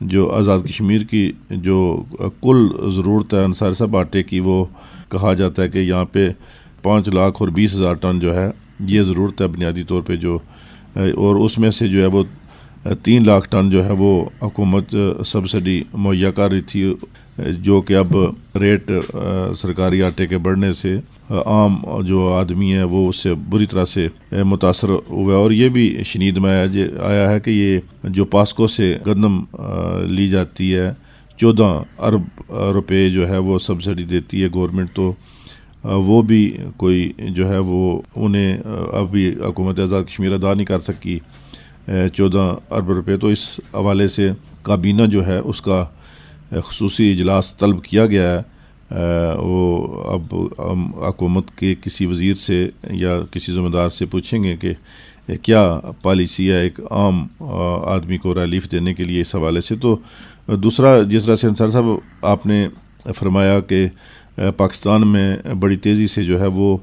جو آزاد کشمیر کی جو کل ضرورت ہے انصاری صاحب آٹے کی، وہ کہا جاتا ہے کہ یہاں پہ 5,20,000 ٹن جو ہے یہ ضرورت ہے بنیادی طور پہ جو، اور اس میں سے جو ہے وہ 3 لاکھ ٹن جو ہے وہ حکومت سبسڈی مہیا کر رہی تھی، جو کہ اب ریٹ سرکاری آٹے کے بڑھنے سے عام جو آدمی ہے وہ اس سے بری طرح سے متاثر ہوا ہے۔ اور یہ بھی شنید میں آیا ہے کہ یہ جو پاسکو سے گندم لی جاتی ہے 14 ارب روپے جو ہے وہ سبسڈی دیتی ہے گورنمنٹ، تو وہ بھی کوئی جو ہے وہ انہیں ابھی حکومت آزاد کشمیر ادا نہیں کر سکی 14 ارب روپے۔ تو اس حوالے سے کابینہ جو ہے اس کا خصوصی اجلاس طلب کیا گیا ہے، وہ اب ہم حکومت کے کسی وزیر سے یا کسی ذمہ دار سے پوچھیں گے کہ کیا پالیسی ہے ایک عام آدمی کو ریلیف دینے کے لیے اس حوالے سے۔ تو دوسرا، جس طرح سے انصار صاحب آپ نے فرمایا کہ پاکستان میں بڑی تیزی سے جو ہے وہ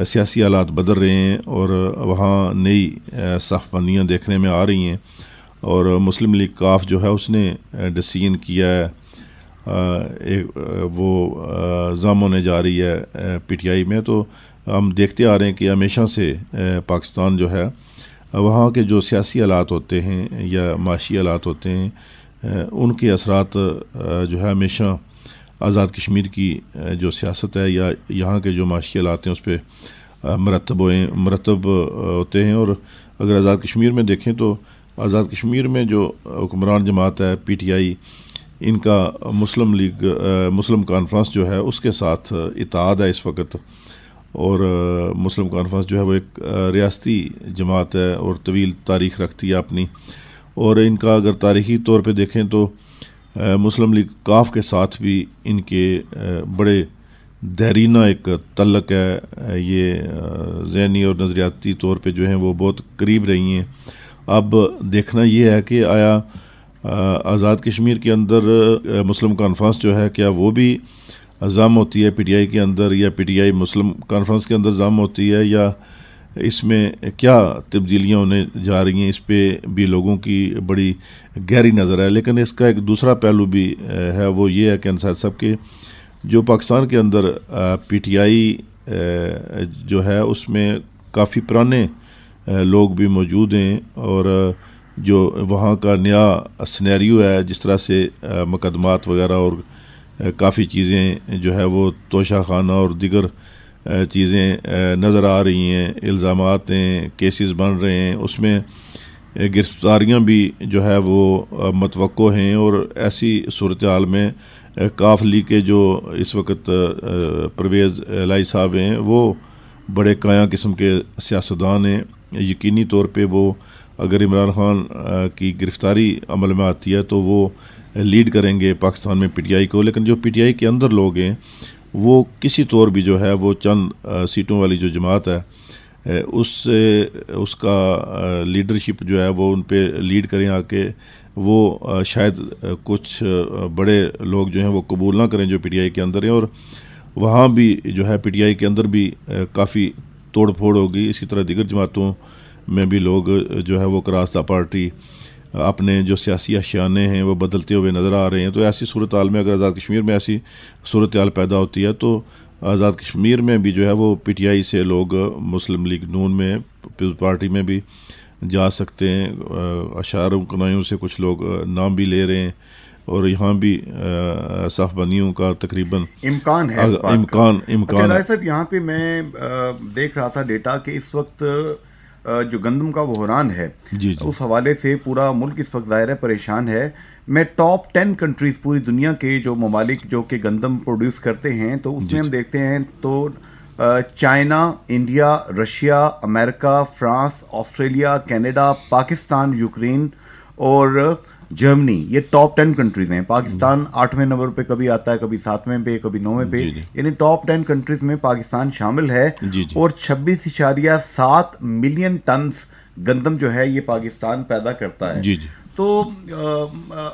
سیاسی حالات بدل رہے ہیں اور وہاں نئی صف بندیاں دیکھنے میں آ رہی ہیں، اور مسلم لیگ کاف جو ہے اس نے ڈیسیژن کیا ہے، وہ ضم ہونے جا رہی ہے پی ٹی آئی میں۔ تو ہم دیکھتے آ رہے ہیں کہ ہمیشہ سے پاکستان جو ہے وہاں کے جو سیاسی حالات ہوتے ہیں یا معاشی حالات ہوتے ہیں ان کے اثرات جو ہے ہمیشہ آزاد کشمیر کی جو سیاست ہے یا یہاں کے جو معاشی حالات ہیں اس پہ مرتب ہوتے ہیں۔ اور اگر آزاد کشمیر میں دیکھیں تو آزاد کشمیر میں جو حکمران جماعت ہے پی ٹی آئی، ان کا مسلم کانفرنس جو ہے اس کے ساتھ اتحاد ہے اس وقت، اور مسلم کانفرنس جو ہے وہ ایک ریاستی جماعت ہے اور طویل تاریخ رکھتی ہے اپنی، اور ان کا اگر تاریخی طور پہ دیکھیں تو مسلم لیگ کاف کے ساتھ بھی ان کے بڑے دیرینہ ایک تعلق ہے، یہ ذہنی اور نظریاتی طور پہ جو ہیں وہ بہت قریب رہی ہیں۔ اب دیکھنا یہ ہے کہ آیا آزاد کشمیر کے اندر مسلم کانفرنس جو ہے کیا وہ بھی ضم ہوتی ہے پی ٹی آئی کے اندر، یا P T I Muslim conference کے اندر ضم ہوتی ہے، یا اس میں کیا تبدیلیاں ہونے جا رہی ہیں، اس پہ بھی لوگوں کی بڑی گہری نظر ہے۔ لیکن اس کا ایک دوسرا پہلو بھی ہے، وہ یہ ہے کہ انصار صاحب کے جو پاکستان کے اندر پی ٹی آئی جو ہے اس میں کافی پرانے لوگ بھی موجود ہیں، اور جو وہاں کا نیا سینیریو ہے، جس طرح سے مقدمات وغیرہ اور کافی چیزیں جو ہے وہ توشہ خانہ اور دیگر چیزیں نظر آ رہی ہیں، الزامات ہیں، کیسز بن رہے ہیں، اس میں گرفتاریاں بھی جو ہے وہ متوقع ہیں، اور ایسی صورتحال میں کاف لیگ کے جو اس وقت پرویز الہی صاحب ہیں وہ بڑے کایاں قسم کے سیاستدان ہیں، یقینی طور پہ وہ اگر عمران خان کی گرفتاری عمل میں آتی ہے تو وہ لیڈ کریں گے پاکستان میں پی ٹی آئی کو، لیکن جو پی ٹی آئی کے اندر لوگ ہیں وہ کسی طور بھی جو ہے وہ چند سیٹوں والی جو جماعت ہے اس کا لیڈرشپ جو ہے وہ ان پہ لیڈ کریں آ کے، وہ شاید کچھ بڑے لوگ جو ہیں وہ قبول نہ کریں جو پی ٹی آئی کے اندر ہیں، اور وہاں بھی جو ہے پی ٹی آئی کے اندر بھی کافی توڑ پھوڑ ہوگی۔ اسی طرح دیگر جماعتوں میں بھی لوگ جو ہے وہ کراستہ پارٹی اپنے جو سیاسی اشیانے ہیں وہ بدلتے ہوئے نظر آ رہے ہیں۔ تو ایسی صورتحال میں اگر آزاد کشمیر میں ایسی صورتحال پیدا ہوتی ہے تو آزاد کشمیر میں بھی جو ہے وہ پی ٹی آئی سے لوگ مسلم لیگ نون میں پیپلز پارٹی میں بھی جا سکتے ہیں، اشاروں کنائیوں سے کچھ لوگ نام بھی لے رہے ہیں، اور یہاں بھی صف بندیوں کا تقریباً امکان ہے۔ امکان ہے صاحب، یہاں پہ میں دیکھ رہا تھا ڈیٹا کہ اس وقت جو گندم کا بحران ہے اس حوالے سے پورا ملک اس وقت ظاہر ہے پریشان ہے۔ میں ٹاپ 10 کنٹریز پوری دنیا کے جو ممالک جو کہ گندم پروڈیوس کرتے ہیں تو اس میں ہم دیکھتے ہیں تو چائنا، انڈیا، رشیا، امریکہ، France, Australia, Canada, Pakistan, Ukraine اور جرمنی، یہ ٹاپ 10 کنٹریز ہیں۔ پاکستان 8ویں نمبر پہ کبھی آتا ہے، کبھی 7ویں پہ، کبھی 9ویں پہ، یعنی ٹاپ 10 کنٹریز میں پاکستان شامل ہے، اور 26.7 ملین ٹنز گندم جو ہے یہ پاکستان پیدا کرتا ہے۔ تو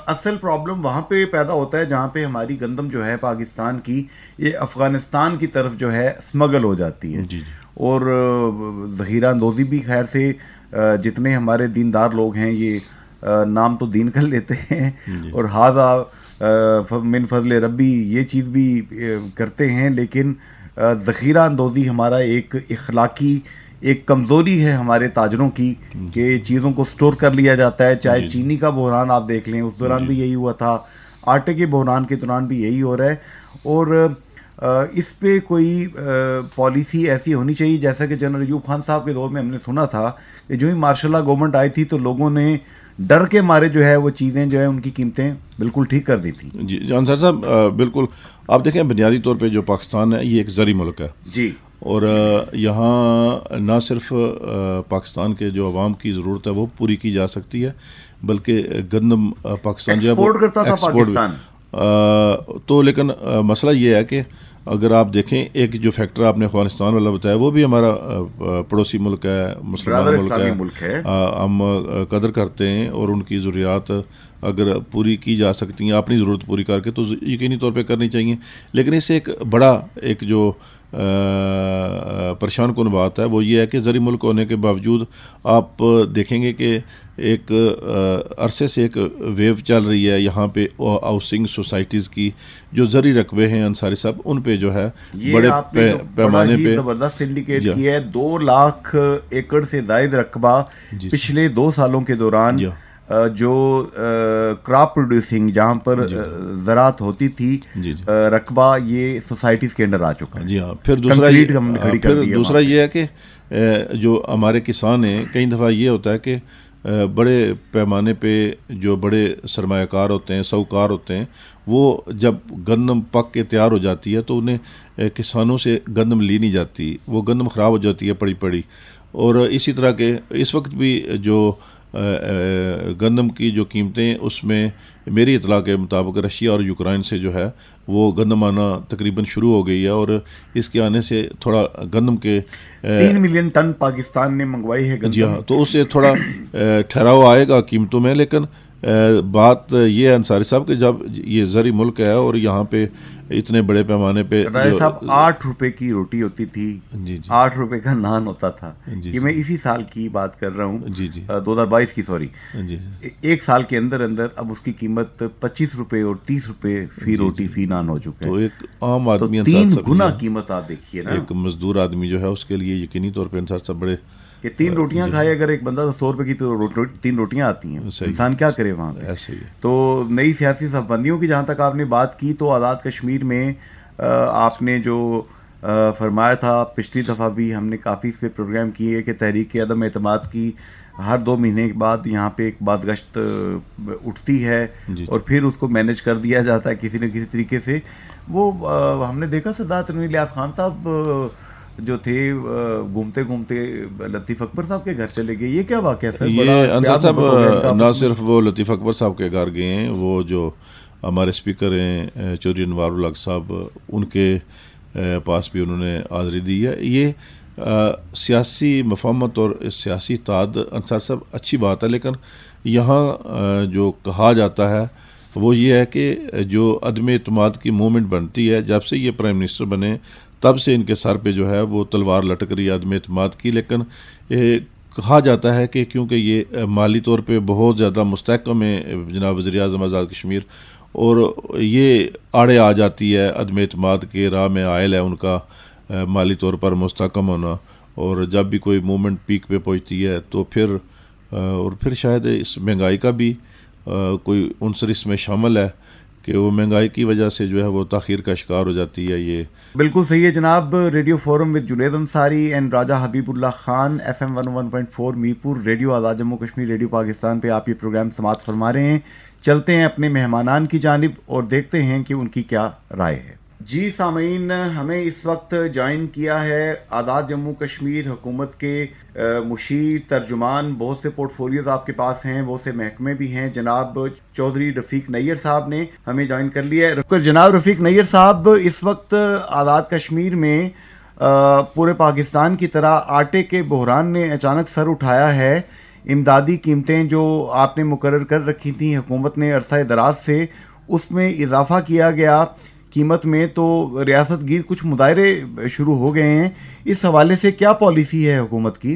اصل پرابلم وہاں پہ پیدا ہوتا ہے جہاں پہ ہماری گندم جو ہے پاکستان کی یہ افغانستان کی طرف جو ہے اسمگل ہو جاتی ہے، اور ذخیرہ اندوزی بھی خیر سے جتنے ہمارے دیندار لوگ ہیں یہ نام تو دین کر لیتے ہیں اور ہاذا من فضل ربی یہ چیز بھی کرتے ہیں، لیکن ذخیرہ اندوزی ہمارا ایک اخلاقی ایک کمزوری ہے ہمارے تاجروں کی کہ چیزوں کو سٹور کر لیا جاتا ہے. چاہے چینی کا بحران آپ دیکھ لیں، اس دوران بھی یہی ہوا تھا، آٹے کے بحران کے دوران بھی یہی ہو رہا ہے. اور اس پہ کوئی پالیسی ایسی ہونی چاہیے، جیسا کہ جنرل ایوب خان صاحب کے دور میں ہم نے سنا تھا کہ جو ہی ماشاء اللہ گورنمنٹ آئی تھی تو لوگوں نے ڈر کے مارے جو ہے وہ چیزیں جو ہے ان کی قیمتیں بالکل ٹھیک کر دی تھیں. جی انصار صاحب بالکل، آپ دیکھیں بنیادی طور پہ جو پاکستان ہے یہ ایک زرعی ملک ہے جی، اور یہاں نہ صرف پاکستان کے جو عوام کی ضرورت ہے وہ پوری کی جا سکتی ہے، بلکہ گندم پاکستان جو ہے ایکسپورٹ کرتا تھا پاکستان. تو لیکن مسئلہ یہ ہے کہ اگر آپ دیکھیں ایک جو فیکٹر آپ نے افغانستان والا بتایا وہ بھی ہمارا پڑوسی ملک ہے، مسلمان ملک ہے، ہم قدر کرتے ہیں اور ان کی ضروریات اگر پوری کی جا سکتی ہیں اپنی ضرورت پوری کر کے تو یقینی طور پہ کرنی چاہیے. لیکن اس سے ایک بڑا ایک جو پریشان کن بات ہے وہ یہ ہے کہ زرعی ملک ہونے کے باوجود آپ دیکھیں گے کہ ایک عرصے سے ایک ویو چل رہی ہے یہاں پہ ہاؤسنگ سوسائٹیز کی، جو زرعی رقبے ہیں انصاری صاحب ان پہ جو ہے بڑے پیمانے پہ زبردست سنڈیکیٹ کی ہے. 2 لاکھ ایکڑ سے زائد رقبہ پچھلے 2 سالوں کے دوران جو کراپ پروڈیوسنگ جہاں پر زراعت ہوتی تھی رقبہ یہ سوسائٹیز کے اندر آ چکا ہے. جی ہاں، پھر دوسرا یہ ہے کہ جو ہمارے کسان ہیں کئی دفعہ یہ ہوتا ہے کہ بڑے پیمانے پہ جو بڑے سرمایہ کار ہوتے ہیں، ساہوکار ہوتے ہیں، وہ جب گندم پک کے تیار ہو جاتی ہے تو انہیں کسانوں سے گندم لی نہیں جاتی، وہ گندم خراب ہو جاتی ہے پڑی. اور اسی طرح کے اس وقت بھی جو گندم کی جو قیمتیں اس میں میری اطلاع کے مطابق رشیا اور یوکرائن سے جو ہے وہ گندم آنا تقریباً شروع ہو گئی ہے، اور اس کے آنے سے تھوڑا گندم کے 3 ملین ٹن پاکستان نے منگوائی ہے گندم. جی ہاں، تو اس سے تھوڑا ٹھہراؤ آئے گا قیمتوں میں. لیکن بات یہ ہے انصاری صاحب کہ جب یہ زرعی ملک ہے اور یہاں پہ اتنے بڑے پیمانے پہ رائے صاحب 8 روپے کی روٹی ہوتی تھی، 8 روپے کا نان ہوتا تھا. یہ میں اسی سال کی بات کر رہا ہوں، 2022 کی، سوری. ایک سال کے اندر اب اس کی قیمت 25 روپے اور 30 روپے فی روٹی فی نان ہو چکا ہے. تو ایک عام آدمی 3 گنا قیمت آپ دیکھیے نا. ایک مزدور آدمی جو ہے اس کے لیے یقینی طور پہ انصار صاحب بڑے کہ 3 روٹیاں کھائے اگر ایک بندہ 100 روپے کی تو 3 روٹیاں آتی ہیں، انسان کیا کرے وہاں پہ. تو نئی سیاسی صفبندیوں کی جہاں تک آپ نے بات کی تو آزاد کشمیر میں آپ نے جو فرمایا تھا پچھلی دفعہ بھی ہم نے کافی اس پہ پروگرام کیے کہ تحریک عدم اعتماد کی ہر 2 مہینے کے بعد یہاں پہ ایک بازگشت اٹھتی ہے اور پھر اس کو مینیج کر دیا جاتا ہے کسی نہ کسی طریقے سے. وہ ہم نے دیکھا سردار تنویر الیاس خان صاحب جو تھے گھومتے گھومتے لطیف اکبر صاحب کے گھر چلے گئے. یہ کیا واقعہ سر؟ یہ انصار صاحب نہ صرف وہ لطیف اکبر صاحب کے گھر گئے ہیں، وہ جو ہمارے اسپیکر ہیں چودھری انوار الحق صاحب ان کے پاس بھی انہوں نے حاضری دی ہے. یہ سیاسی مفاہمت اور سیاسی اتحاد انصار صاحب اچھی بات ہے، لیکن یہاں جو کہا جاتا ہے وہ یہ ہے کہ جو عدم اعتماد کی موومنٹ بنتی ہے جب سے یہ پرائم منسٹر بنے تب سے ان کے سر پہ جو ہے وہ تلوار لٹک رہی ہے عدم اعتماد کی. لیکن کہا جاتا ہے کہ کیونکہ یہ مالی طور پہ بہت زیادہ مستحکم ہے جناب وزیر اعظم آزاد کشمیر، اور یہ آڑے آ جاتی ہے عدم اعتماد کے راہ میں عائل ہے ان کا مالی طور پر مستحکم ہونا، اور جب بھی کوئی موومنٹ پیک پہ پہنچتی ہے تو پھر شاید اس مہنگائی کا بھی کوئی عنصر اس میں شامل ہے کہ وہ مہنگائی کی وجہ سے جو ہے وہ تاخیر کا شکار ہو جاتی ہے. یہ بالکل صحیح ہے جناب. Radio forum with Junaid Ansari and Raja Habib Ullah Khan, FM 101.4 Mirpur, radio Azad Jammu Kashmir, radio Pakistan پہ آپ یہ پروگرام سماعت فرما رہے ہیں. چلتے ہیں اپنے مہمانان کی جانب اور دیکھتے ہیں کہ ان کی کیا رائے ہے. جی سامعین، ہمیں اس وقت جوائن کیا ہے آزاد جموں کشمیر حکومت کے مشیر ترجمان، بہت سے پورٹ فولیوز آپ کے پاس ہیں، بہت سے محکمے بھی ہیں، جناب چودھری رفیق نیر صاحب نے ہمیں جوائن کر لیا ہے. جناب رفیق نیر صاحب، اس وقت آزاد کشمیر میں پورے پاکستان کی طرح آٹے کے بحران نے اچانک سر اٹھایا ہے. امدادی قیمتیں جو آپ نے مقرر کر رکھی تھیں حکومت نے عرصہ دراز سے، اس میں اضافہ کیا گیا قیمت میں، تو ریاست گیر کچھ مظاہرے شروع ہو گئے ہیں. اس حوالے سے کیا پالیسی ہے حکومت کی؟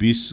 20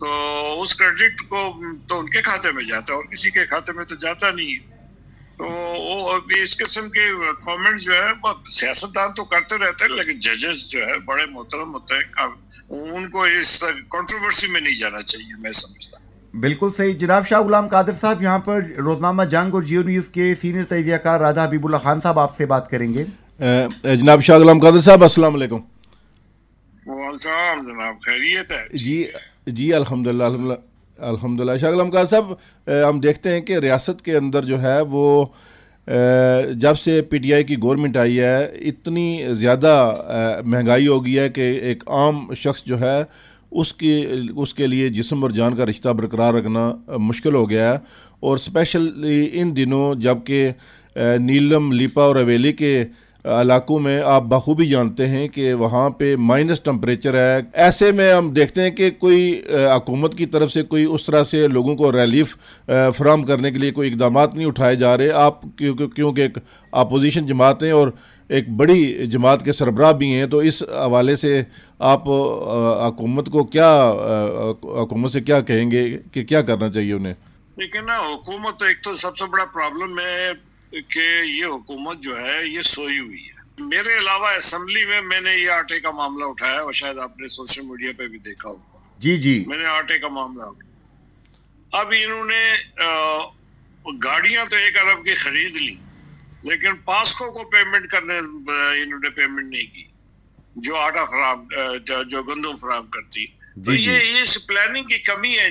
تو اس کریڈٹ کو تو ان کے کھاتے میں جاتا ہے اور کسی کے کھاتے میں تو جاتا نہیں ہے. تو وہ اس قسم کے کامنٹ جو ہے سیاستدان تو کرتے رہتے ہیں، لیکن ججز جو ہے بڑے محترم ہوتے ہیں، ان کو اس کنٹروورسی میں نہیں جانا چاہیے، میں سمجھتا ہوں. بالکل صحیح. جناب شاہ غلام قادر صاحب یہاں پر روزنامہ جنگ اور جیو نیوز کے سینئر تجزیہ کار راجہ حبیب اللہ خان صاحب آپ سے بات کریں گے. جناب شاہ غلام قادر صاحب السلام علیکم. وعلیکم السلام جناب، خیریت ہے؟ جی الحمدللہ. شاہ غلام قادر صاحب، ہم دیکھتے ہیں کہ ریاست کے اندر جو ہے وہ جب سے پی ٹی آئی کی گورنمنٹ آئی ہے اتنی زیادہ مہنگائی ہو گئی ہے کہ ایک عام شخص جو ہے اس کے لیے جسم اور جان کا رشتہ برقرار رکھنا مشکل ہو گیا ہے. اور اسپیشلی ان دنوں جب کہ نیلم، لیپا اور اویلی کے علاقوں میں آپ بخوبی جانتے ہیں کہ وہاں پہ مائنس ٹمپریچر ہے. ایسے میں ہم دیکھتے ہیں کہ کوئی حکومت کی طرف سے کوئی اس طرح سے لوگوں کو ریلیف فراہم کرنے کے لیے کوئی اقدامات نہیں اٹھائے جا رہے. آپ کیونکہ ایک اپوزیشن جماعت ہیں اور ایک بڑی جماعت کے سربراہ بھی ہیں، تو اس حوالے سے آپ حکومت سے کیا کہیں گے کہ کیا کرنا چاہیے انہیں؟ لیکن نا حکومت ایک تو سب سے بڑا پرابلم ہے کہ یہ حکومت جو ہے یہ سوئی ہوئی ہے. میرے علاوہ اسمبلی میں نے یہ آٹے کا معاملہ اٹھایا اور شاید آپ نے سوشل میڈیا پہ بھی دیکھا ہوگا. جی میں نے آٹے کا معاملہ اٹھایا. اب انہوں نے گاڑیاں تو 1 ارب کی خرید لی، لیکن پاسکو کو پیمنٹ کرنے انہوں نے پیمنٹ نہیں کی جو آٹا جو گندم فراہم کرتی. تو یہ اس پلاننگ کی کمی ہے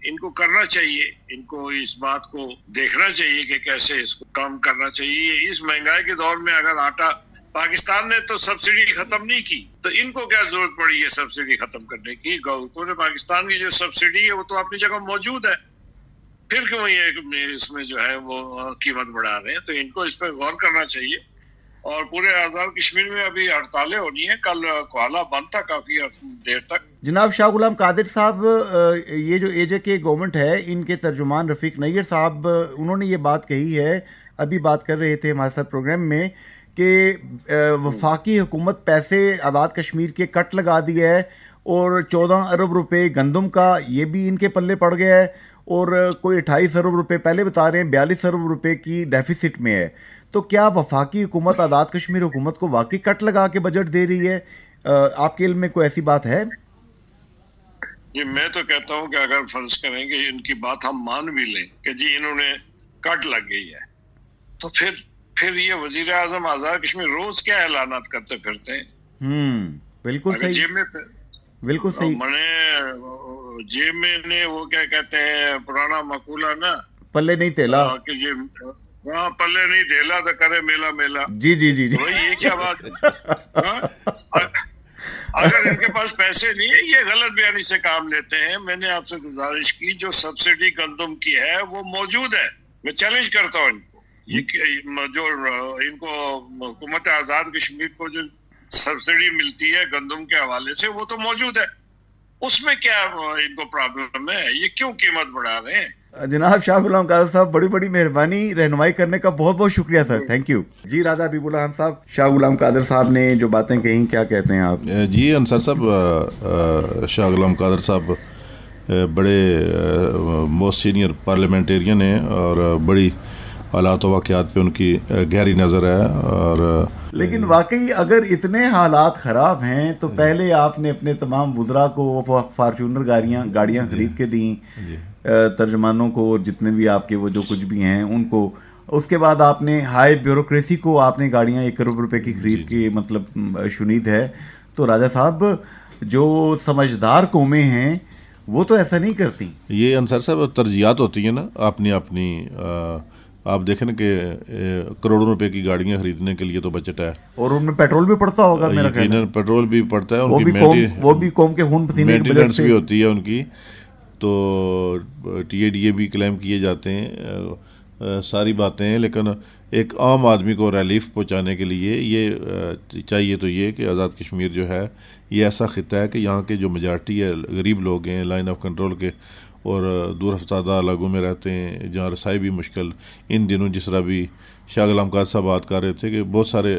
ان کو کرنا چاہیے، ان کو اس بات کو دیکھنا چاہیے کہ کیسے اس کو کم کرنا چاہیے. اس مہنگائی کے دور میں اگر آٹا پاکستان نے تو سبسڈی ختم نہیں کی تو ان کو کیا ضرورت پڑی ہے سبسڈی ختم کرنے کی؟ حکومت پاکستان کی جو سبسڈی ہے وہ تو اپنی جگہ موجود ہے، پھر کیوں یہ اس میں جو ہے وہ قیمت بڑھا رہے ہیں؟ تو ان کو اس پہ غور کرنا چاہیے. اور پورے آزاد کشمیر میں ابھی ہڑتالیں ہونی ہیں. کل کوالہ بند تھا کافی دیر تک. جناب شاہ غلام قادر صاحب، یہ جو اے جے کے گورنمنٹ ہے، ان کے ترجمان رفیق نیر صاحب انہوں نے یہ بات کہی ہے، ابھی بات کر رہے تھے ہمارے ساتھ پروگرام میں، کہ وفاقی حکومت پیسے آزاد کشمیر کے کٹ لگا دیا ہے اور 14 ارب روپے گندم کا یہ بھی ان کے پلے پڑ گیا ہے، اور کوئی 28 ارب روپے پہلے بتا رہے ہیں 42 ارب روپے کی ڈیفیسٹ میں ہے. تو کیا وفاقی حکومت آزاد کشمیر حکومت کو واقعی کٹ لگا کے بجٹ دے رہی ہے؟ آپ کے علم میں کوئی ایسی بات ہے؟ جی میں تو کہتا ہوں کہ اگر فرض کریں کہ ان کی بات ہم مان بھی لیں کہ جی انہوں نے کٹ لگ گئی ہے، تو پھر یہ وزیر اعظم آزاد کشمیر روز کیا اعلانات کرتے پھرتے ہیں؟ بالکل صحیح، بالکل صحیح. جیب میں نے وہ کیا کہتے ہیں پرانا مقولہ نا، پلے نہیں تیلا، کہ جی وہاں پلے نہیں تیلا تو کرے میلا میلا. جی یہ کیا بات ہے؟ اگر ان کے پاس پیسے نہیں ہے، یہ غلط بیانی سے کام لیتے ہیں. میں نے آپ سے گزارش کی جو سبسڈی گندم کی ہے وہ موجود ہے، میں چیلنج کرتا ہوں ان کو. یہ جو ان کو حکومت آزاد کشمیر کو جو سبسڈی ملتی ہے گندم کے حوالے سے وہ تو موجود ہے، اس میں کیا ان کو پرابلم ہے؟ یہ کیوں قیمت بڑھا رہے ہیں؟ جناب شاہ غلام قادر صاحب بڑی مہربانی رہنمائی کرنے کا، بہت شکریہ سر، تھینک یو. جی راجہ حبیب اللہ خان صاحب، شاہ غلام قادر صاحب نے جو باتیں کہیں کیا کہتے ہیں آپ؟ جی انصر صاحب، شاہ غلام قادر صاحب بڑے موسٹ سینئر پارلیمنٹیرین ہیں اور بڑی حالات و واقعات پہ ان کی گہری نظر ہے. اور لیکن واقعی اگر اتنے حالات خراب ہیں تو پہلے آپ نے اپنے تمام وزراء کو فارچونر گاڑیاں خرید کے دیں، ترجمانوں کو جتنے بھی آپ کے وہ جو کچھ بھی ہیں ان کو، اس کے بعد آپ نے ہائی بیوروکریسی کو آپ نے گاڑیاں 1 ارب روپے کی خرید کی مطلب شنید ہے. تو راجہ صاحب جو سمجھدار قومیں ہیں وہ تو ایسا نہیں کرتی. یہ انصر صاحب ترجیحات ہوتی ہیں نا اپنی آپ دیکھیں نا کہ کروڑوں روپے کی گاڑیاں خریدنے کے لیے تو بجٹ ہے، اور ان میں پیٹرول بھی پڑتا ہوگا، میرا خیال ہے پیٹرول بھی پڑتا ہے، وہ بھی قوم کے خون پسینے کی بجٹ سے بھی ہوتی ہے ان کی. تو ٹی اے ڈی اے بھی کلیم کیے جاتے ہیں، ساری باتیں ہیں. لیکن ایک عام آدمی کو ریلیف پہنچانے کے لیے یہ چاہیے تو یہ کہ آزاد کشمیر جو ہے یہ ایسا خطہ ہے کہ یہاں کے جو میجارٹی ہے غریب لوگ ہیں، لائن آف کنٹرول کے اور دور افتادہ علاقوں میں رہتے ہیں جہاں رسائی بھی مشکل. ان دنوں جس طرح بھی شاہ غلام قادر صاحب بات کر رہے تھے کہ بہت سارے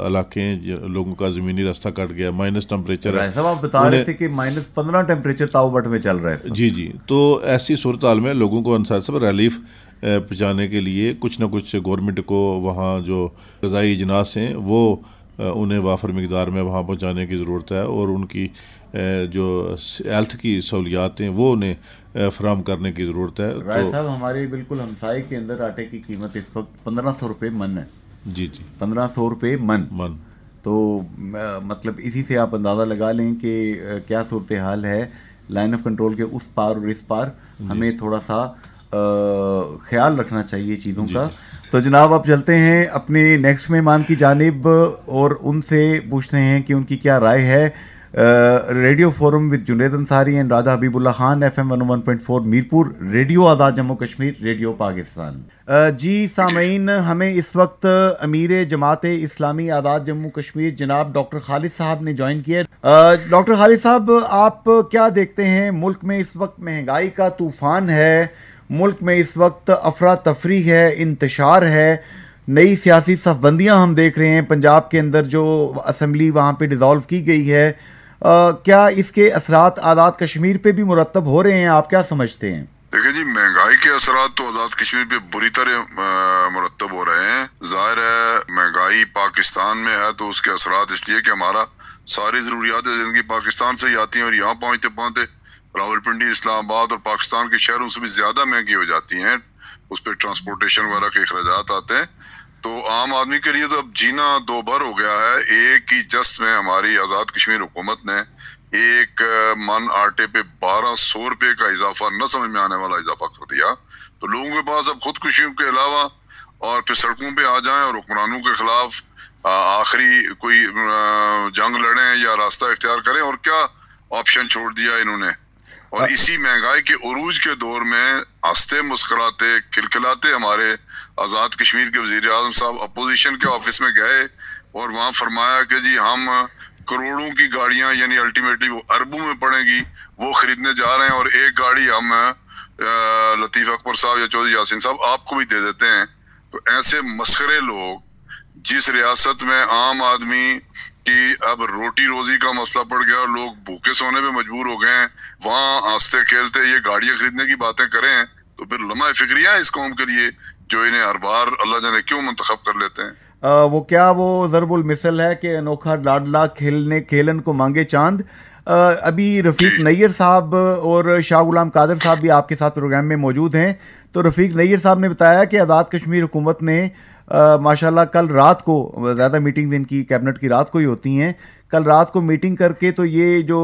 علاقے ہیں لوگوں کا زمینی راستہ کٹ گیا، مائنس ٹمپریچر ہے. صاحب آپ بتا رہے تھے کہ -15 ٹیمپریچر تاؤ بٹ میں چل رہا ہے. جی تو ایسی صورتحال میں لوگوں کو انصار صاحب ریلیف پہنچانے کے لیے کچھ نہ کچھ گورنمنٹ کو وہاں جو غذائی اجناس ہیں وہ انہیں وافر مقدار میں وہاں پہنچانے کی ضرورت ہے، اور ان کی جو ہیلتھ کی سہولیات ہیں وہ انہیں فراہم کرنے کی ضرورت ہے. رائے صاحب ہمارے بالکل ہمسائے کے اندر آٹے کی قیمت اس وقت 1500 روپے من ہے. جی 1500 روپے من. تو مطلب اسی سے آپ اندازہ لگا لیں کہ کیا صورتحال ہے لائن آف کنٹرول کے اس پار اور اس پار. ہمیں تھوڑا سا خیال رکھنا چاہیے چیزوں کا. تو جناب اب چلتے ہیں اپنے نیکسٹ مہمان کی جانب اور ان سے پوچھتے ہیں کہ ان کی کیا رائے ہے. Radio forum with Junaid Ansari and Raja Habib Ullah Khan, FM 101.4 Mirpur, radio Azad Jammu Kashmir, radio Pakistan. جی سامعین، ہمیں اس وقت امیر جماعت اسلامی آزاد جموں کشمیر جناب ڈاکٹر خالد صاحب نے جوائن کیا. ڈاکٹر خالد صاحب، آپ کیا دیکھتے ہیں ملک میں اس وقت مہنگائی کا طوفان ہے، ملک میں اس وقت افراتفری ہے، انتشار ہے، نئی سیاسی صف بندیاں ہم دیکھ رہے ہیں پنجاب کے اندر جو اسمبلی وہاں پہ ڈیزالو کی گئی ہے، کیا اس کے اثرات آزاد کشمیر پہ بھی مرتب ہو رہے ہیں؟ آپ کیا سمجھتے ہیں؟ دیکھیں جی، مہنگائی کے اثرات تو آزاد کشمیر پہ بری طرح مرتب ہو رہے ہیں. ظاہر ہے مہنگائی پاکستان میں ہے تو اس کے اثرات اس لیے کہ ہمارا ساری ضروریات زندگی پاکستان سے ہی آتی ہیں، اور یہاں پہنچتے پہنچتے راولپنڈی، اسلام آباد اور پاکستان کے شہروں سے بھی زیادہ مہنگی ہو جاتی ہیں. اس پہ ٹرانسپورٹیشن وغیرہ کے اخراجات آتے ہیں. تو عام آدمی کے لیے تو اب جینا دو بھر ہو گیا ہے. ایک ہی جست میں ہماری آزاد کشمیر حکومت نے ایک من آٹے پہ 1200 روپے کا اضافہ، نہ سمجھ میں آنے والا اضافہ کر دیا. تو لوگوں کے پاس اب خودکشیوں کے علاوہ اور پھر سڑکوں پہ آ جائیں اور حکمرانوں کے خلاف آخری کوئی جنگ لڑیں یا راستہ اختیار کریں، اور کیا آپشن چھوڑ دیا انہوں نے. اور اسی مہنگائی کے عروج کے دور میں ہنستے مسکراتے کھلکھلاتے ہمارے آزاد کشمیر کے وزیر اعظم صاحب اپوزیشن کے آفس میں گئے اور وہاں فرمایا کہ جی ہم کروڑوں کی گاڑیاں، یعنی الٹیمیٹلی وہ اربوں میں پڑیں گی، وہ خریدنے جا رہے ہیں، اور ایک گاڑی ہم لطیف اکبر صاحب یا چودھری یاسین صاحب آپ کو بھی دے دیتے ہیں. تو ایسے مسخرے لوگ، جس ریاست میں عام آدمی کی اب روٹی روزی کا مسئلہ پڑ گیا اور لوگ بھوکے سونے پہ مجبور ہو گئے ہیں، وہاں ہنستے کھیلتے یہ گاڑیاں خریدنے کی باتیں کریں تو پھر لمحہ فکریہ اس قوم کے لیے جو انہیں ہر بار اللہ جانے کیوں منتخب کر لیتے ہیں. وہ کیا وہ ضرب المثل ہے کہ انوکھا لاڈلا کھیلن کو مانگے چاند. ابھی رفیق نیر صاحب اور شاہ غلام قادر صاحب بھی آپ کے ساتھ پروگرام میں موجود ہیں. تو رفیق نیر صاحب نے بتایا کہ آزاد کشمیر حکومت نے ماشاءاللہ کل رات کو، زیادہ میٹنگز ان کی کیبنٹ کی رات کو ہی ہوتی ہیں، کل رات کو میٹنگ کر کے تو یہ جو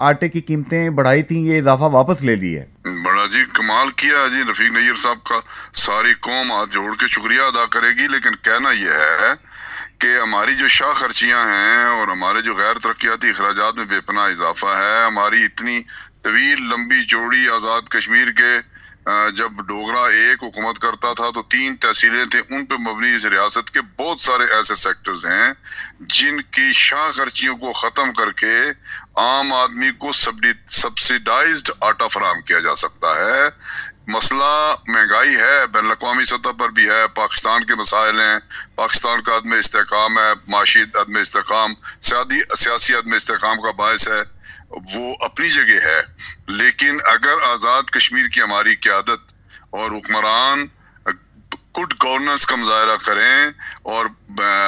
آٹے کی قیمتیں بڑھائی تھیں یہ اضافہ واپس لے لی ہے. بڑا جی کمال کیا جی رفیق نیر صاحب کا. ساری قوم ہاتھ جوڑ کے شکریہ ادا کرے گی. لیکن کہنا یہ ہے کہ ہماری جو شاہ خرچیاں ہیں اور ہمارے جو غیر ترقیاتی اخراجات میں بے پناہ اضافہ ہے، ہماری اتنی طویل لمبی چوڑی آزاد کشمیر کے جب ڈوگرا ایک حکومت کرتا تھا تو 3 تحصیلیں تھیں، ان پہ مبنی اس ریاست کے بہت سارے ایسے سیکٹرز ہیں جن کی شاہ خرچیوں کو ختم کر کے عام آدمی کو سبسیڈائزڈ آٹا فراہم کیا جا سکتا ہے. مسئلہ مہنگائی ہے، بین الاقوامی سطح پر بھی ہے، پاکستان کے مسائل ہیں، پاکستان کا عدم استحکام ہے، معاشی عدم استحکام، سیاسی عدم استحکام کا باعث ہے، وہ اپنی جگہ ہے. لیکن اگر آزاد کشمیر کی ہماری قیادت اور حکمران گڈ گورننس کا مظاہرہ کریں اور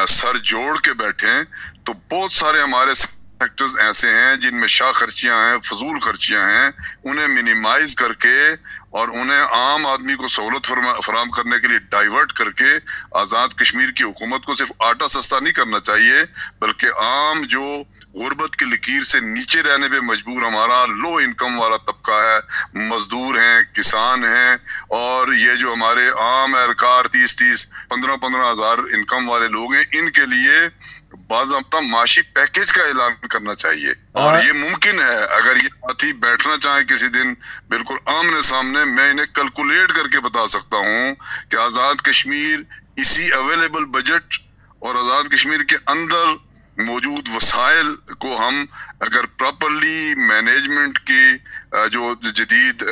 سر جوڑ کے بیٹھیں تو بہت سارے ہمارے سیکٹرز ایسے ہیں جن میں شاہ خرچیاں ہیں، فضول خرچیاں ہیں، انہیں منیمائز کر کے اور انہیں عام آدمی کو سہولت فراہم کرنے کے لیے ڈائیورٹ کر کے آزاد کشمیر کی حکومت کو صرف آٹا سستا نہیں کرنا چاہیے، بلکہ عام جو غربت کی لکیر سے نیچے رہنے پہ مجبور ہمارا لو انکم والا طبقہ ہے، مزدور ہیں، کسان ہیں، اور یہ جو ہمارے عام اہلکار 30 15 ہزار انکم والے لوگ ہیں، ان کے لیے باضابطہ معاشی پیکیج کا اعلان کرنا چاہیے. اور یہ ممکن ہے اگر یہ ساتھی بیٹھنا چاہیں کسی دن بالکل آمنے سامنے، میں انہیں کیلکولیٹ کر کے بتا سکتا ہوں کہ آزاد کشمیر اسی اویلیبل بجٹ اور آزاد کشمیر کے اندر موجود وسائل کو ہم اگر پراپرلی مینجمنٹ کی جو جدید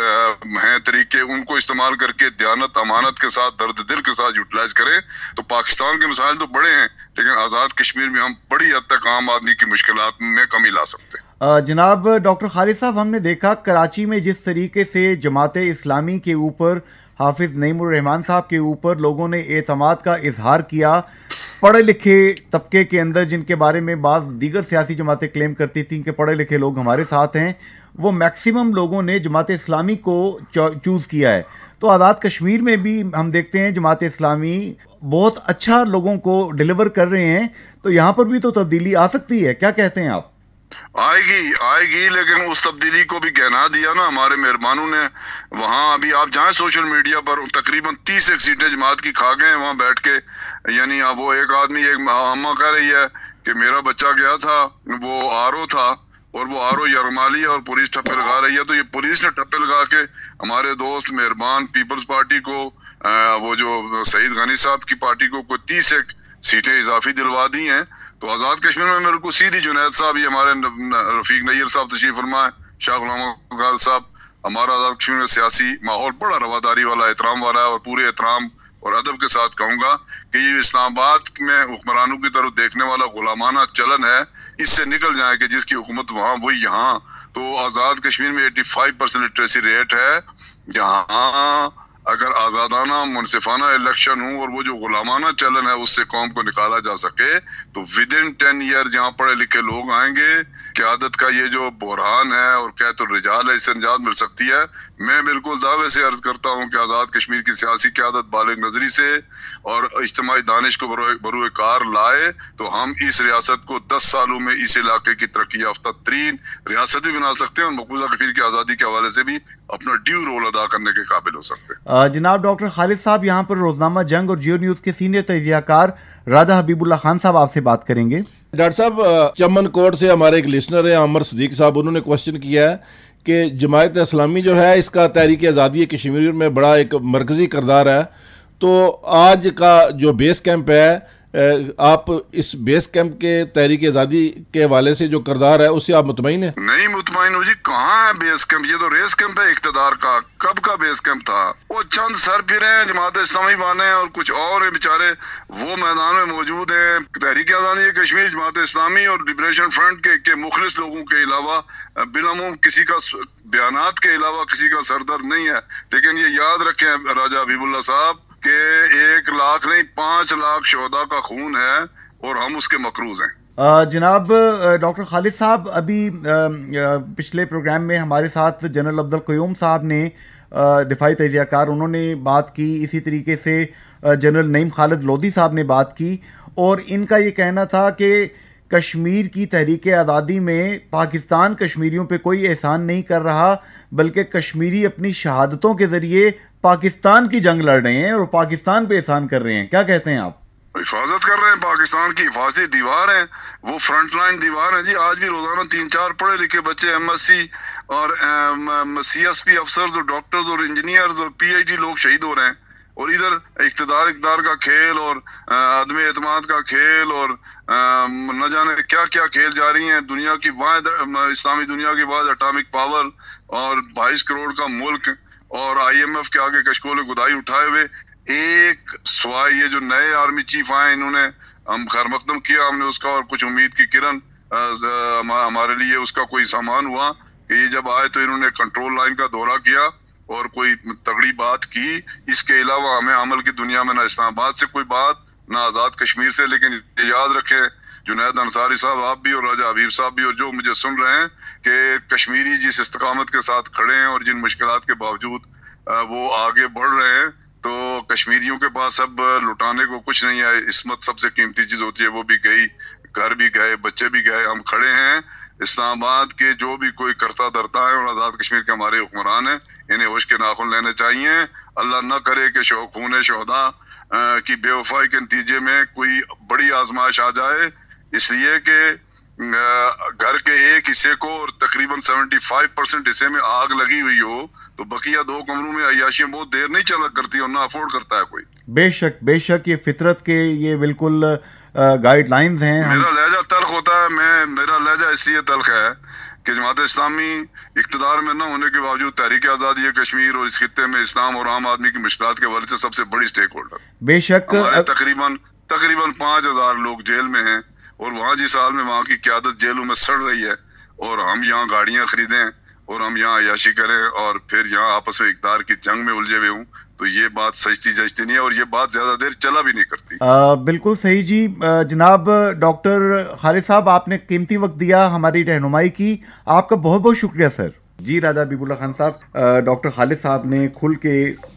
ہیں طریقے ان کو استعمال کر کے دیانت امانت کے ساتھ درد دل کے ساتھ یوٹیلائز کریں تو پاکستان کے مسائل تو بڑے ہیں لیکن آزاد کشمیر میں ہم بڑی حد تک عام آدمی کی مشکلات میں کمی لا سکتے ہیں. جناب ڈاکٹر خالد صاحب، ہم نے دیکھا کراچی میں جس طریقے سے جماعت اسلامی کے اوپر حافظ نعیم الرحمان صاحب کے اوپر لوگوں نے اعتماد کا اظہار کیا، پڑھے لکھے طبقے کے اندر جن کے بارے میں بعض دیگر سیاسی جماعتیں کلیم کرتی تھیں کہ پڑھے لکھے لوگ ہمارے ساتھ ہیں، وہ میکسیمم لوگوں نے جماعت اسلامی کو چوز کیا ہے. تو آزاد کشمیر میں بھی ہم دیکھتے ہیں جماعت اسلامی بہت اچھا لوگوں کو ڈیلیور کر رہے ہیں، تو یہاں پر بھی تو تبدیلی آ سکتی ہے، کیا کہتے ہیں آپ؟ آئے گی لیکن اس تبدیلی کو بھی کہنا دیا نا ہمارے مہربانوں نے. وہاں ابھی آپ جائیں سوشل میڈیا پر تقریباً 30 سیٹیں جماعت کی کھا گئے وہاں بیٹھ کے. یعنی وہ ایک آدمی ایک اماں کہہ رہی ہے کہ میرا بچہ گیا تھا وہ آرو تھا اور وہ آرو یرمالی اور پولیس ٹھپے لگا رہی ہے. تو یہ پولیس نے ٹھپے لگا کے ہمارے دوست مہربان پیپلز پارٹی کو وہ جو سعید غنی صاحب کی پارٹی کو کوئی 30 سیٹیں اضافی دلوا دی ہیں. تو آزاد کشمیر میں میرے کو سیدھی جنید صاحب، یہ ہمارے رفیق نیر صاحب تشریف فرما ہے، شاہ غلام غالب صاحب، ہمارا آزاد کشمیر میں سیاسی ماحول بڑا رواداری والا احترام والا ہے اور پورے احترام اور ادب کے ساتھ کہوں گا کہ یہ اسلام آباد میں حکمرانوں کی طرف دیکھنے والا غلامانہ چلن ہے، اس سے نکل جائیں کہ جس کی حکومت وہاں وہی یہاں. تو آزاد کشمیر میں 85% لٹریسی ریٹ ہے. یہاں اگر آزادانہ منصفانہ الیکشن ہوں اور وہ جو غلامانہ چلن ہے اس سے قوم کو نکالا جا سکے تو ود ان 10 ایئر جہاں پڑھے لکھے لوگ آئیں گے قیادت کا یہ جو بحران ہے اور قیادت الرجال ہے اس سے نجات مل سکتی ہے. میں بالکل دعوے سے عرض کرتا ہوں کہ آزاد کشمیر کی سیاسی قیادت بالغ نظری سے اور اجتماعی دانش کو بروئے کار لائے تو ہم اس ریاست کو 10 سالوں میں اس علاقے کی ترقی یافتہ ترین ریاست بھی بنا سکتے ہیں اور مقبوضہ کشمیر کی آزادی کے حوالے سے بھی اپنا ڈیو رول ادا کرنے کے قابل ہو سکتے ہیں. جناب ڈاکٹر خالد صاحب، یہاں پر روزنامہ جنگ اور جیو نیوز کے سینئر تجزیہ کار راجہ حبیب اللہ خان صاحب آپ سے بات کریں گے. ڈاکٹر صاحب، چمن کوٹ سے ہمارے ایک لسنر ہیں عمر صدیق صاحب، انہوں نے کوشچن کیا ہے کہ جماعت اسلامی جو ہے اس کا تحریک آزادی کشمیر میں بڑا ایک مرکزی کردار ہے، تو آج کا جو بیس کیمپ ہے آپ اس بیس کیمپ کے تحریک آزادی کے حوالے سے جو کردار ہے اس سے آپ مطمئن ہیں؟ نہیں مطمئن ہو جی، کہاں ہے بیس کیمپ؟ یہ تو ریس کیمپ ہے اقتدار کا. کب کا بیس کیمپ تھا؟ وہ چند سر پھرے ہیں جماعت اسلامی بانے اور کچھ اور ہیں بیچارے، وہ میدان میں موجود ہیں. تحریک آزادی کشمیر جماعت اسلامی اور لبریشن فرنٹ کے مخلص لوگوں کے علاوہ بالعموم کسی کا بیانات کے علاوہ کسی کا سردر نہیں ہے. لیکن یہ یاد رکھیں راجہ حبیب اللہ صاحب کہ 1 لاکھ نہیں 5 لاکھ شہداء کا خون ہے اور ہم اس کے مقروض ہیں. جناب ڈاکٹر خالد صاحب، ابھی پچھلے پروگرام میں ہمارے ساتھ جنرل عبدالقیوم صاحب نے دفاعی تجزیہ کار انہوں نے بات کی، اسی طریقے سے جنرل نعیم خالد لودھی صاحب نے بات کی، اور ان کا یہ کہنا تھا کہ کشمیر کی تحریک آزادی میں پاکستان کشمیریوں پہ کوئی احسان نہیں کر رہا بلکہ کشمیری اپنی شہادتوں کے ذریعے پاکستان کی جنگ لڑ رہے ہیں اور پاکستان پہ احسان کر رہے ہیں. کیا کہتے ہیں آپ؟ حفاظت کر رہے ہیں، پاکستان کی حفاظتی دیوار ہیں، وہ فرنٹ لائن دیوار ہیں جی. آج بھی روزانہ 3-4 پڑھے لکھے بچے ایم ایس سی اور سی ایس پی افسرز اور ڈاکٹرز اور انجینئرز اور پی ایچ ڈی لوگ شہید ہو رہے ہیں، اور ادھر اقتدار کا کھیل اور عدم اعتماد کا کھیل اور نہ جانے کیا کیا کھیل جاری ہیں. دنیا کی واحد اسلامی دنیا کی واحد اٹامک پاور اور 22 کروڑ کا ملک اور آئی ایم ایف کے آگے کشکول گدائی اٹھائے ہوئے ایک سوائے یہ جو نئے آرمی چیف آئے انہوں نے ہم خیر مقدم کیا ہم نے اس کا، اور کچھ امید کی کرن ہمارے لیے اس کا کوئی سامان ہوا کہ یہ جب آئے تو انہوں نے کنٹرول لائن کا دورہ کیا اور کوئی تگڑی بات کی. اس کے علاوہ ہمیں عمل کی دنیا میں نہ اسلام آباد سے کوئی بات نہ آزاد کشمیر سے. لیکن یہ یاد رکھیں جنید انصاری صاحب، آپ بھی اور راجہ حبیب صاحب بھی اور جو مجھے سن رہے ہیں کہ کشمیری جس استقامت کے ساتھ کھڑے ہیں اور جن مشکلات کے باوجود وہ آگے بڑھ رہے ہیں تو کشمیریوں کے پاس اب لٹانے کو کچھ نہیں ہے. عصمت سب سے قیمتی چیز ہوتی ہے، وہ بھی گئی، گھر بھی گئے، بچے بھی گئے. ہم کھڑے ہیں. اسلام آباد کے جو بھی کوئی کرتا درتا ہے اور آزاد کشمیر کے ہمارے حکمران ہیں انہیں ہوش کے ناخن لینے چاہیے. اللہ نہ کرے کہ خون شہداء کی بے وفائی کے نتیجے میں کوئی بڑی آزمائش آ جائے، اس لیے کہ گھر کے ایک حصے کو اور تقریباً 75% حصے میں آگ لگی ہوئی ہو تو بقیہ 2 کمروں میں عیاشیاں بہت دیر نہیں چلا کرتی اور نہ افورڈ کرتا ہے کوئی. بے شک یہ فطرت کے یہ بالکل گائیڈ لائنز ہیں. میرا لہجہ تلخ تلخ ہوتا ہے. میرا لہجہ اس لیے تلخ ہے کہ جماعت اسلامی اقتدار میں نہ ہونے کے باوجود تحریک آزادی کشمیر اور اس خطے میں اسلام اور عام آدمی کی مشکلات کے حوالے سے سب سے بڑی سٹیک ہولڈر. بے شک تقریباً 5,000 لوگ جیل میں ہیں, اور وہاں جس حال میں وہاں کی قیادت جیلوں میں سڑ رہی ہے, اور ہم یہاں گاڑیاں خریدیں اور ہم یہاں عیاشی کریں اور پھر یہاں آپس میں اقتدار کی جنگ میں الجھے ہوئے ہوں, تو یہ بات سچتی جچتی نہیں ہے, اور یہ بات زیادہ دیر چلا بھی نہیں کرتی. بالکل صحیح جی. جناب ڈاکٹر خالد صاحب, آپ نے قیمتی وقت دیا, ہماری رہنمائی کی, آپ کا بہت بہت شکریہ سر. جی راجہ حبیب اللہ خان صاحب, ڈاکٹر خالد صاحب نے کھل کے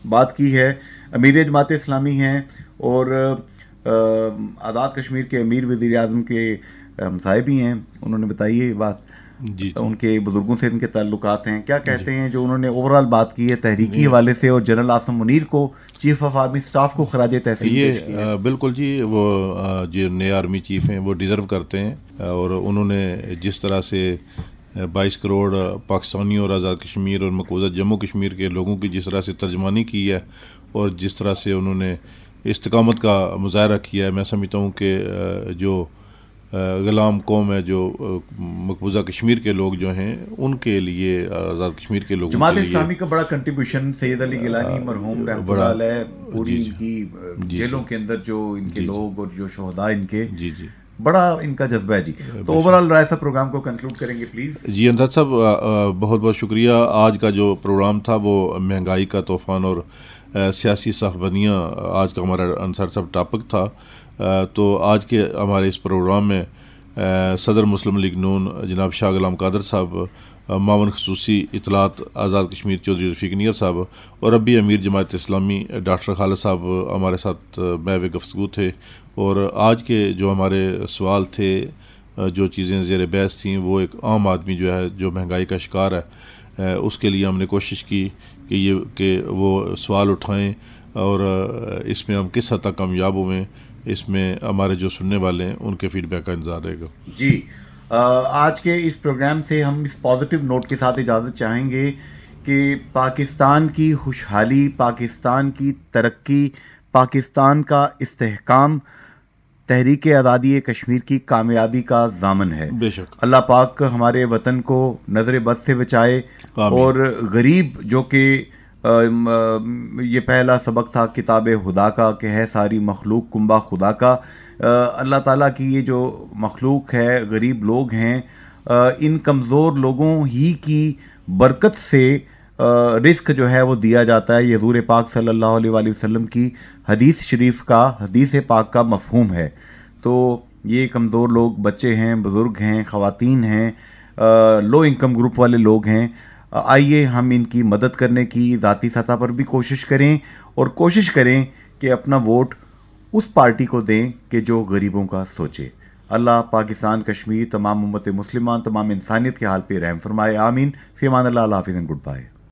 بات کی ہے, امیر جماعت اسلامی ہیں اور آزاد کشمیر کے امیر وزیر اعظم کے ہمسائے بھی ہیں. انہوں نے بتائی ہے یہ بات, جی ان کے بزرگوں سے ان کے تعلقات ہیں. کیا کہتے ہیں جو انہوں نے اوور آل بات کی ہے تحریکی حوالے سے, اور جنرل عاصم منیر کو چیف آف آرمی سٹاف کو خراج تحسین پیش کیا ہے. بالکل جی, وہ جو نئے آرمی چیف ہیں وہ ڈیزرو کرتے ہیں, اور انہوں نے جس طرح سے 22 کروڑ پاکستانیوں اور آزاد کشمیر اور مقبوضہ جموں کشمیر کے لوگوں کی جس طرح سے ترجمانی کی ہے, اور جس طرح سے انہوں نے استقامت کا مظاہرہ کیا ہے, میں سمجھتا ہوں کہ جو غلام قوم ہے, جو مقبوضہ کشمیر کے لوگ جو ہیں, ان کے لیے, آزاد کشمیر کے لوگوں جماعت کے لیے اسلامی کا بڑا کنٹریبیوشن, سید علی گیلانی مرحوم رحمۃ اللہ علیہ, پوری ان کی جیلوں کے اندر جو ان کے لوگ اور جو شہداء ان کے, بڑا ان کا جذبہ ہے جی. تو اوور آل رائے صاحب پروگرام کو کنکلوڈ کریں گے پلیز. جی انصر صاحب, بہت بہت شکریہ. آج کا جو پروگرام تھا وہ مہنگائی کا طوفان اور سیاسی صفبندیاں آج کا ہمارا انصر صاحب ٹاپک تھا. تو آج کے ہمارے اس پروگرام میں صدر مسلم لیگ نون جناب شاہ غلام قادر صاحب, معاون خصوصی اطلاعات آزاد کشمیر چودھری رفیق نیر صاحب, اور ابھی امیر جماعت اسلامی ڈاکٹر خالد صاحب ہمارے ساتھ محو گفتگو تھے. اور آج کے جو ہمارے سوال تھے, جو چیزیں زیر بحث تھیں, وہ ایک عام آدمی جو ہے جو مہنگائی کا شکار ہے, اس کے لیے ہم نے کوشش کی کہ وہ سوال اٹھائیں, اور اس میں ہم کس حد تک کامیاب ہوئے, اس میں ہمارے جو سننے والے ہیں ان کے فیڈ بیک کا انتظار رہے گا. جی, آج کے اس پروگرام سے ہم اس پازیٹیو نوٹ کے ساتھ اجازت چاہیں گے کہ پاکستان کی خوشحالی, پاکستان کی ترقی, پاکستان کا استحکام تحریک آزادی کشمیر کی کامیابی کا ضامن ہے. بے شک اللہ پاک ہمارے وطن کو نظر بد سے بچائے, اور غریب جو کہ یہ پہلا سبق تھا کتاب خدا کا کہ ہے ساری مخلوق کنبہ خدا کا, اللہ تعالیٰ کی یہ جو مخلوق ہے, غریب لوگ ہیں, ان کمزور لوگوں ہی کی برکت سے رزق جو ہے وہ دیا جاتا ہے. یہ حضور پاک صلی اللہ علیہ وآلہ وسلم کی حدیث شریف کا, حدیث پاک کا مفہوم ہے. تو یہ کمزور لوگ بچے ہیں, بزرگ ہیں, خواتین ہیں, لو انکم گروپ والے لوگ ہیں, آئیے ہم ان کی مدد کرنے کی ذاتی سطح پر بھی کوشش کریں, اور کوشش کریں کہ اپنا ووٹ اس پارٹی کو دیں کہ جو غریبوں کا سوچے. اللہ پاکستان, کشمیر, تمام امت مسلمان, تمام انسانیت کے حال پہ رحم فرمائے. آمین. فی امان اللہ. اللہ حافظ. Good bye.